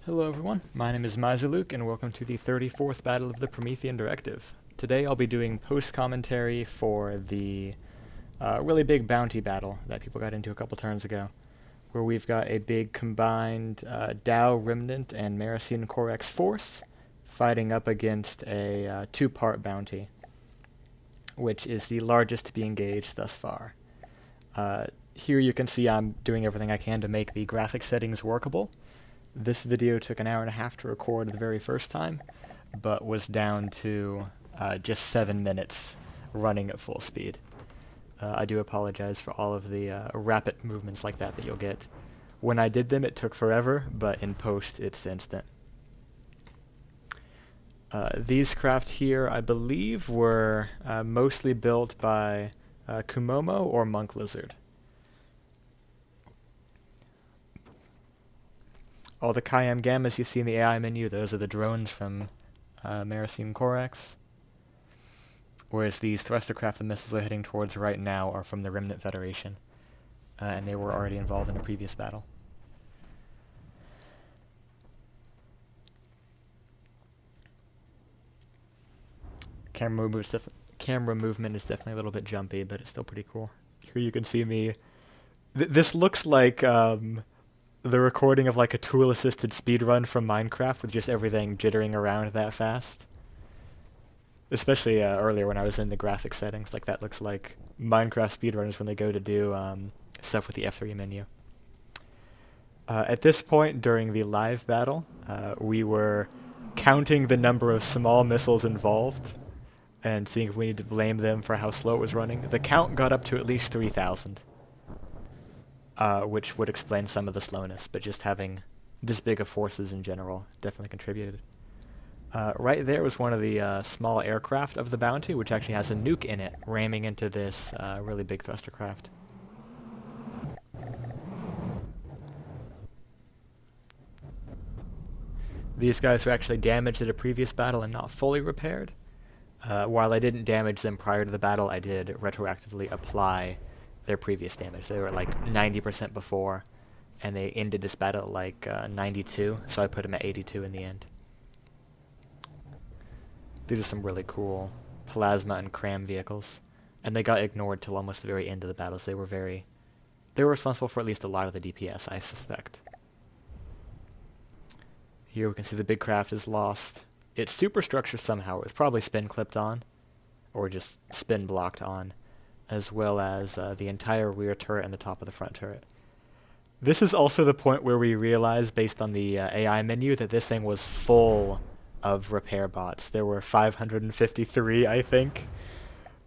Hello everyone, my name is Mazaluk and welcome to the 34th Battle of the Promethean Directive. Today I'll be doing post-commentary for the really big bounty battle that people got into a couple turns ago, where we've got a big combined Dow, Remnant, and Marasian Korex force fighting up against a two-part bounty, which is the largest to be engaged thus far. Here you can see I'm doing everything I can to make the graphic settings workable. This video took an hour and a half to record the very first time, but was down to just 7 minutes running at full speed. I do apologize for all of the rapid movements like that you'll get. When I did them, it took forever, but in post, it's instant. These craft here, I believe, were mostly built by Kumomo or Monk Lizard. All the Kayam Gammas you see in the AI menu, those are the drones from Marasian Korex. Whereas these thruster craft the missiles are heading towards right now are from the Remnant Federation. And they were already involved in a previous battle. Camera movement is definitely a little bit jumpy, but it's still pretty cool. Here you can see me. This looks like the recording of like a tool-assisted speedrun from Minecraft with just everything jittering around that fast. Especially earlier when I was in the graphic settings, like that looks like Minecraft speedrunners when they go to do stuff with the F3 menu. At this point during the live battle, we were counting the number of small missiles involved and seeing if we need to blame them for how slow it was running. The count got up to at least 3,000. Which would explain some of the slowness, but just having this big of forces in general definitely contributed. Right there was one of the small aircraft of the bounty, which actually has a nuke in it, ramming into this really big thruster craft. These guys were actually damaged at a previous battle and not fully repaired. While I didn't damage them prior to the battle, I did retroactively apply their previous damage. They were like 90% before, and they ended this battle at like 92, so I put them at 82 in the end. These are some really cool plasma and cram vehicles, and they got ignored till almost the very end of the battles. They were responsible for at least a lot of the DPS, I suspect. Here we can see the big craft is lost. Its superstructure somehow was probably spin clipped on, or just spin blocked on, as well as the entire rear turret and the top of the front turret. This is also the point where we realized, based on the AI menu, that this thing was full of repair bots. There were 553, I think.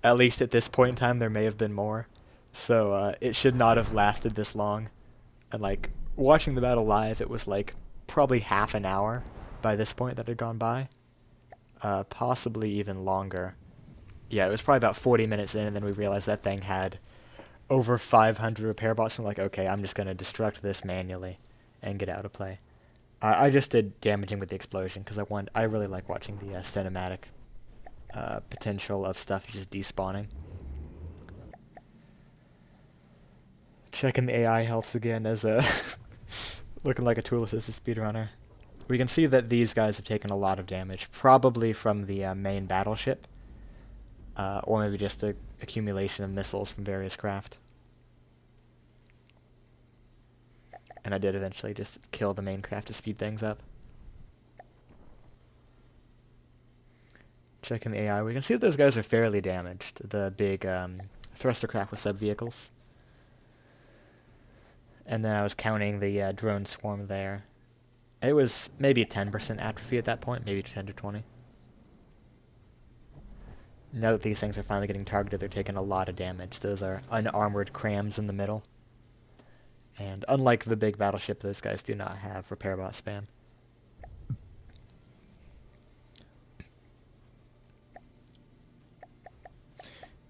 At least at this point in time, there may have been more. So it should not have lasted this long. And like, watching the battle live, it was like probably half an hour by this point that had gone by. Possibly even longer. Yeah, it was probably about 40 minutes in, and then we realized that thing had over 500 repair bots. And we're like, okay, I'm just going to destruct this manually and get out of play. I just did damaging with the explosion because I really like watching the cinematic potential of stuff just despawning. Checking the AI healths again as looking like a tool-assisted speedrunner. We can see that these guys have taken a lot of damage, probably from the main battleship. Or maybe just the accumulation of missiles from various craft. And I did eventually just kill the main craft to speed things up. Checking the AI, we can see that those guys are fairly damaged. The big thruster craft with sub-vehicles. And then I was counting the drone swarm there. It was maybe a 10% atrophy at that point, maybe 10 to 20. Now that these things are finally getting targeted, they're taking a lot of damage. Those are unarmored crams in the middle. And unlike the big battleship, those guys do not have repair bot spam.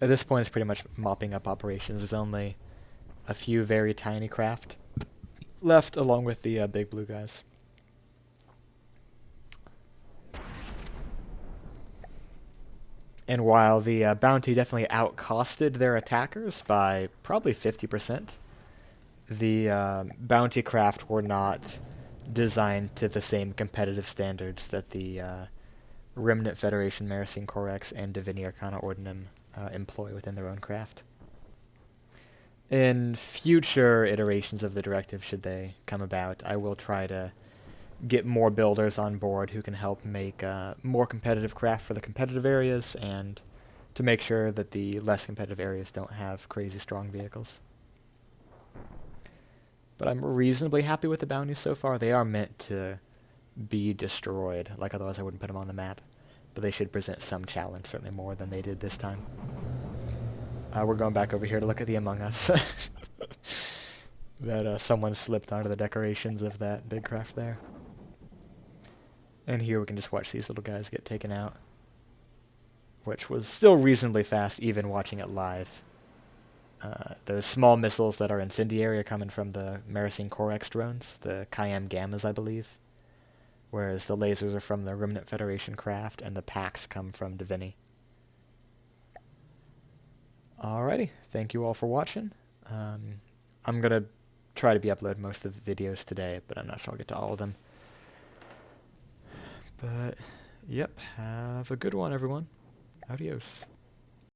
At this point, it's pretty much mopping up operations. There's only a few very tiny craft left, along with the big blue guys. And while the bounty definitely outcosted their attackers by probably 50%, the bounty craft were not designed to the same competitive standards that the Remnant Federation, Maricine Korex, and Divini Arcana Ordinum employ within their own craft. In future iterations of the directive, should they come about, I will try to get more builders on board who can help make more competitive craft for the competitive areas, and to make sure that the less competitive areas don't have crazy strong vehicles. But I'm reasonably happy with the bounties so far. They are meant to be destroyed, like otherwise I wouldn't put them on the map. But they should present some challenge, certainly more than they did this time. We're going back over here to look at the Among Us. That someone slipped onto the decorations of that big craft there. And here we can just watch these little guys get taken out, which was still reasonably fast even watching it live. Those small missiles that are incendiary are coming from the Maricine Korex drones, the Kayam Gammas, I believe, whereas the lasers are from the Remnant Federation craft, and the packs come from Divini. Alrighty, thank you all for watching. I'm going to try to be uploading most of the videos today, but I'm not sure I'll get to all of them. But, yep, have a good one, everyone. Adios.